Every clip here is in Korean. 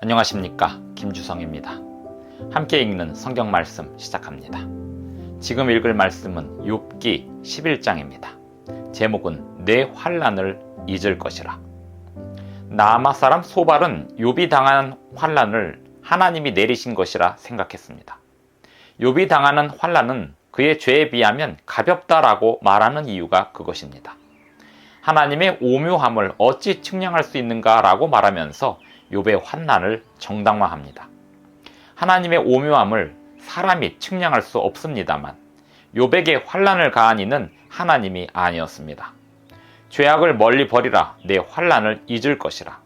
안녕하십니까, 김주성입니다. 함께 읽는 성경 말씀 시작합니다. 지금 읽을 말씀은 욥기 11장입니다. 제목은 내 환난을 잊을 것이라. 나아마 사람 소발은 욥이 당한 환난을 하나님이 내리신 것이라 생각했습니다. 욥이 당하는 환난은 그의 죄에 비하면 가볍다라고 말하는 이유가 그것입니다. 하나님의 오묘함을 어찌 측량할 수 있는가라고 말하면서 욥의 환난을 정당화합니다. 하나님의 오묘함을 사람이 측량할 수 없습니다만 욥에게 환난을 가한 이는 하나님이 아니었습니다. 죄악을 멀리 버리라, 내 환난을 잊을 것이라.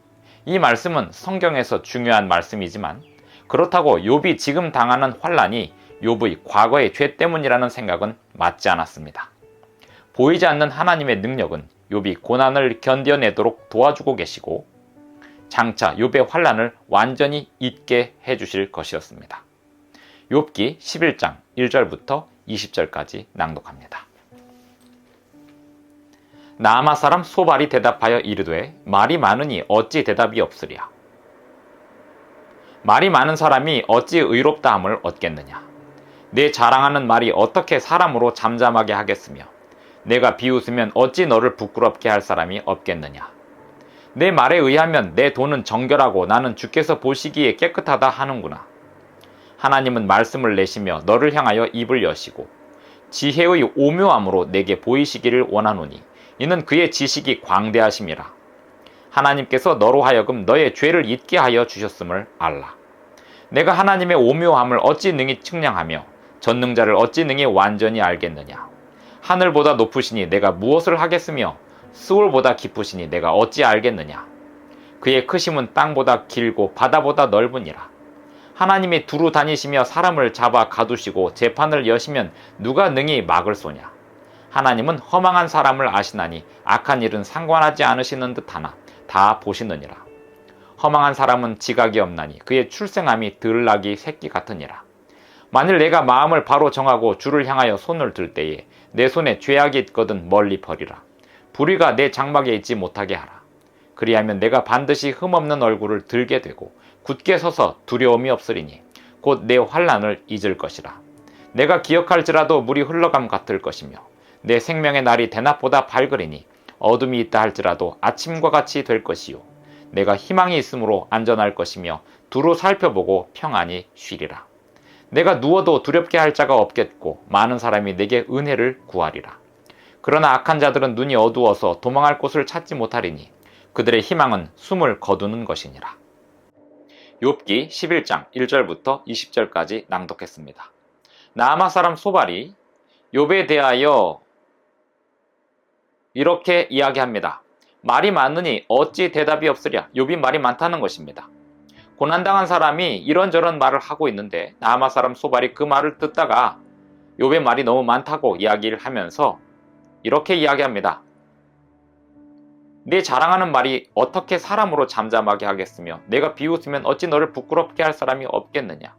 이 말씀은 성경에서 중요한 말씀이지만 그렇다고 욥이 지금 당하는 환난이 욥의 과거의 죄 때문이라는 생각은 맞지 않았습니다. 보이지 않는 하나님의 능력은 욥이 고난을 견뎌내도록 도와주고 계시고 장차 욥의 환난을 완전히 잊게 해주실 것이었습니다. 욥기 11장 1절부터 20절까지 낭독합니다. 나아마 사람 소발이 대답하여 이르되 말이 많으니 어찌 대답이 없으랴. 말이 많은 사람이 어찌 의롭다함을 얻겠느냐. 내 자랑하는 말이 어떻게 사람으로 잠잠하게 하겠으며 내가 비웃으면 어찌 너를 부끄럽게 할 사람이 없겠느냐. 내 말에 의하면 내 돈은 정결하고 나는 주께서 보시기에 깨끗하다 하는구나. 하나님은 말씀을 내시며 너를 향하여 입을 여시고 지혜의 오묘함으로 내게 보이시기를 원하노니 이는 그의 지식이 광대하심이라. 하나님께서 너로 하여금 너의 죄를 잊게 하여 주셨음을 알라. 내가 하나님의 오묘함을 어찌 능히 측량하며 전능자를 어찌 능히 완전히 알겠느냐. 하늘보다 높으시니 내가 무엇을 하겠으며 스올보다 깊으시니 내가 어찌 알겠느냐. 그의 크심은 땅보다 길고 바다보다 넓으니라. 하나님이 두루 다니시며 사람을 잡아 가두시고 재판을 여시면 누가 능히 막을 소냐. 하나님은 허망한 사람을 아시나니 악한 일은 상관하지 않으시는 듯하나 다 보시느니라. 허망한 사람은 지각이 없나니 그의 출생함이 들나귀 새끼 같으니라. 만일 내가 마음을 바로 정하고 주를 향하여 손을 들 때에 내 손에 죄악이 있거든 멀리 버리라. 불의가 내 장막에 있지 못하게 하라. 그리하면 내가 반드시 흠없는 얼굴을 들게 되고 굳게 서서 두려움이 없으리니 곧 내 환난을 잊을 것이라. 내가 기억할지라도 물이 흘러감 같을 것이며 내 생명의 날이 대낮보다 밝으리니 어둠이 있다 할지라도 아침과 같이 될 것이요 내가 희망이 있으므로 안전할 것이며 두루 살펴보고 평안히 쉬리라. 내가 누워도 두렵게 할 자가 없겠고 많은 사람이 내게 은혜를 구하리라. 그러나 악한 자들은 눈이 어두워서 도망할 곳을 찾지 못하리니 그들의 희망은 숨을 거두는 것이니라. 욥기 11장 1절부터 20절까지 낭독했습니다. 나아마 사람 소발이 욥에 대하여 이렇게 이야기합니다. 말이 많으니 어찌 대답이 없으랴. 욥이 말이 많다는 것입니다. 고난당한 사람이 이런저런 말을 하고 있는데 나아마 사람 소발이 그 말을 듣다가 욥의 말이 너무 많다고 이야기를 하면서 이렇게 이야기합니다. 내 자랑하는 말이 어떻게 사람으로 잠잠하게 하겠으며 내가 비웃으면 어찌 너를 부끄럽게 할 사람이 없겠느냐.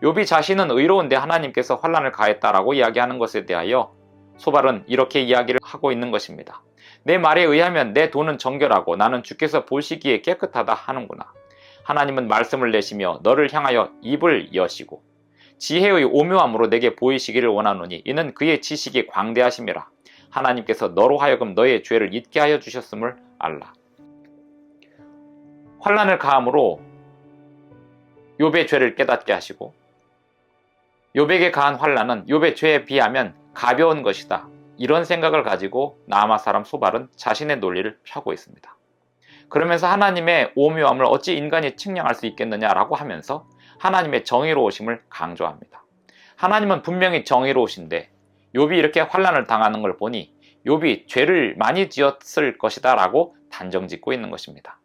욥이 자신은 의로운데 하나님께서 환난을 가했다라고 이야기하는 것에 대하여 소발은 이렇게 이야기를 하고 있는 것입니다. 내 말에 의하면 내 돈은 정결하고 나는 주께서 보시기에 깨끗하다 하는구나. 하나님은 말씀을 내시며 너를 향하여 입을 여시고 지혜의 오묘함으로 내게 보이시기를 원하노니 이는 그의 지식이 광대하심이라. 하나님께서 너로 하여금 너의 죄를 잊게 하여 주셨음을 알라. 환난을 가함으로 욥의 죄를 깨닫게 하시고 욥에게 가한 환난은 욥의 죄에 비하면 가벼운 것이다. 이런 생각을 가지고 나아마 사람 소발은 자신의 논리를 펴고 있습니다. 그러면서 하나님의 오묘함을 어찌 인간이 측량할 수 있겠느냐라고 하면서 하나님의 정의로우심을 강조합니다. 하나님은 분명히 정의로우신데 욥이 이렇게 환난을 당하는 걸 보니 욥이 죄를 많이 지었을 것이다 라고 단정짓고 있는 것입니다.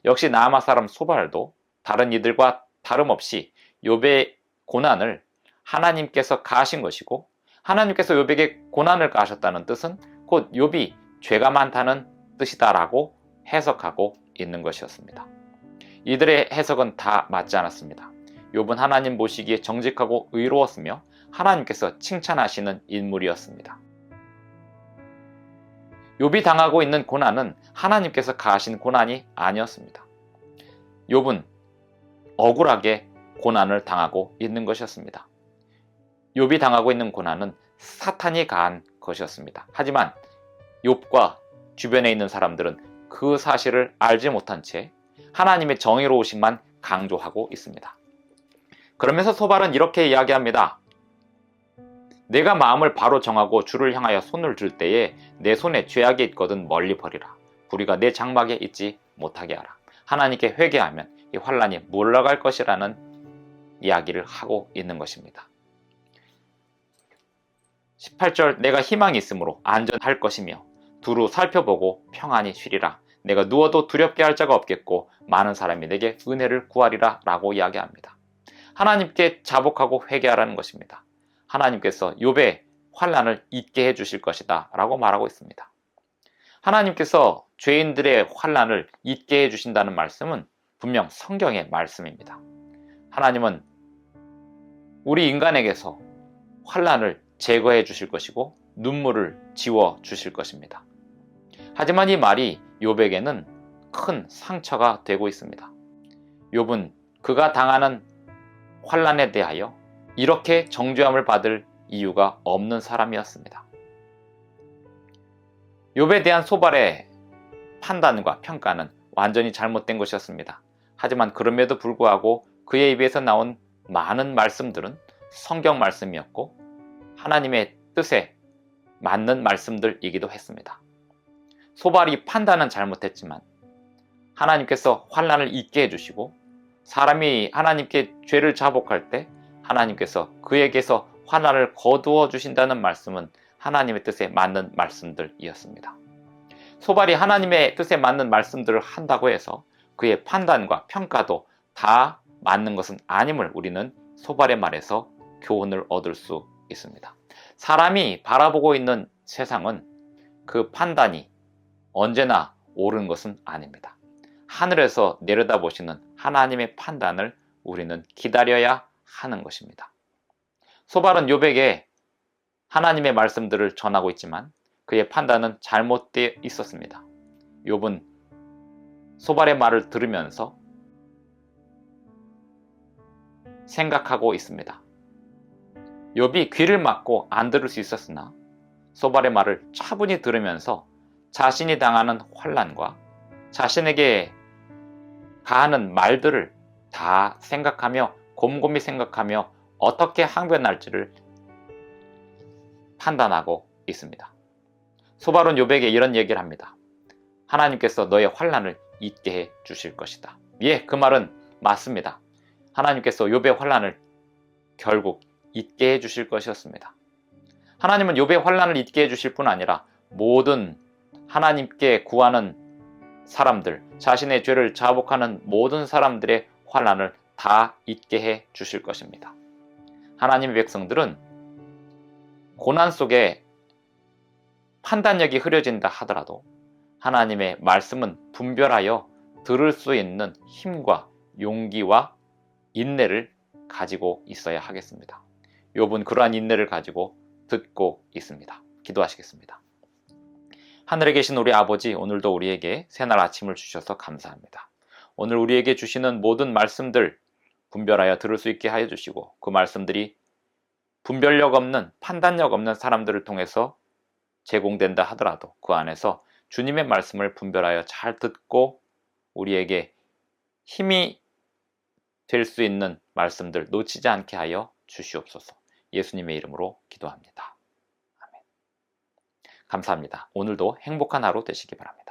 역시 나아마 사람 소발도 다른 이들과 다름없이 욥의 고난을 하나님께서 가하신 것이고 하나님께서 욥에게 고난을 가하셨다는 뜻은 곧 욥이 죄가 많다는 뜻이다 라고 해석하고 있는 것이었습니다. 이들의 해석은 다 맞지 않았습니다. 욥은 하나님 보시기에 정직하고 의로웠으며 하나님께서 칭찬하시는 인물이었습니다. 욥이 당하고 있는 고난은 하나님께서 가하신 고난이 아니었습니다. 욥은 억울하게 고난을 당하고 있는 것이었습니다. 욥이 당하고 있는 고난은 사탄이 가한 것이었습니다. 하지만 욥과 주변에 있는 사람들은 그 사실을 알지 못한 채 하나님의 정의로우심만 강조하고 있습니다. 그러면서 소발은 이렇게 이야기합니다. 내가 마음을 바로 정하고 주를 향하여 손을 들 때에 내 손에 죄악이 있거든 멀리 버리라. 불의가 내 장막에 있지 못하게 하라. 하나님께 회개하면 이 환난이 물러갈 것이라는 이야기를 하고 있는 것입니다. 18절 내가 희망이 있으므로 안전할 것이며 두루 살펴보고 평안히 쉬리라. 내가 누워도 두렵게 할 자가 없겠고 많은 사람이 내게 은혜를 구하리라 라고 이야기합니다. 하나님께 자복하고 회개하라는 것입니다. 하나님께서 욥의 환난을 잊게 해주실 것이다 라고 말하고 있습니다. 하나님께서 죄인들의 환난을 잊게 해주신다는 말씀은 분명 성경의 말씀입니다. 하나님은 우리 인간에게서 환난을 제거해 주실 것이고 눈물을 지워 주실 것입니다. 하지만 이 말이 욥에게는 큰 상처가 되고 있습니다. 욥은 그가 당하는 환난에 대하여 이렇게 정죄함을 받을 이유가 없는 사람이었습니다. 욥에 대한 소발의 판단과 평가는 완전히 잘못된 것이었습니다. 하지만 그럼에도 불구하고 그의 입에서 나온 많은 말씀들은 성경 말씀이었고 하나님의 뜻에 맞는 말씀들이기도 했습니다. 소발이 판단은 잘못했지만 하나님께서 환난을 잊게 해주시고 사람이 하나님께 죄를 자복할 때 하나님께서 그에게서 환난을 거두어 주신다는 말씀은 하나님의 뜻에 맞는 말씀들이었습니다. 소발이 하나님의 뜻에 맞는 말씀들을 한다고 해서 그의 판단과 평가도 다 맞는 것은 아님을 우리는 소발의 말에서 교훈을 얻을 수 있습니다. 사람이 바라보고 있는 세상은 그 판단이 언제나 옳은 것은 아닙니다. 하늘에서 내려다보시는 하나님의 판단을 우리는 기다려야 하는 것입니다. 소발은 욥에게 하나님의 말씀들을 전하고 있지만 그의 판단은 잘못되어 있었습니다. 욥은 소발의 말을 들으면서 생각하고 있습니다. 욥이 귀를 막고 안 들을 수 있었으나 소발의 말을 차분히 들으면서 자신이 당하는 환난과 자신에게 가하는 말들을 다 생각하며 곰곰이 생각하며 어떻게 항변할지를 판단하고 있습니다. 소발은 욥에게 이런 얘기를 합니다. 하나님께서 너의 환난을 잊게 해 주실 것이다. 예, 그 말은 맞습니다. 하나님께서 욥의 환난을 결국 잊게 해 주실 것이었습니다. 하나님은 욥의 환난을 잊게 해 주실 뿐 아니라 모든 하나님께 구하는 사람들, 자신의 죄를 자복하는 모든 사람들의 환난을 다 잊게 해 주실 것입니다. 하나님의 백성들은 고난 속에 판단력이 흐려진다 하더라도 하나님의 말씀은 분별하여 들을 수 있는 힘과 용기와 인내를 가지고 있어야 하겠습니다. 욥은 그러한 인내를 가지고 듣고 있습니다. 기도하시겠습니다. 하늘에 계신 우리 아버지, 오늘도 우리에게 새날 아침을 주셔서 감사합니다. 오늘 우리에게 주시는 모든 말씀들 분별하여 들을 수 있게 하여 주시고 그 말씀들이 분별력 없는, 판단력 없는 사람들을 통해서 제공된다 하더라도 그 안에서 주님의 말씀을 분별하여 잘 듣고 우리에게 힘이 될 수 있는 말씀들 놓치지 않게 하여 주시옵소서. 예수님의 이름으로 기도합니다. 아멘. 감사합니다. 오늘도 행복한 하루 되시기 바랍니다.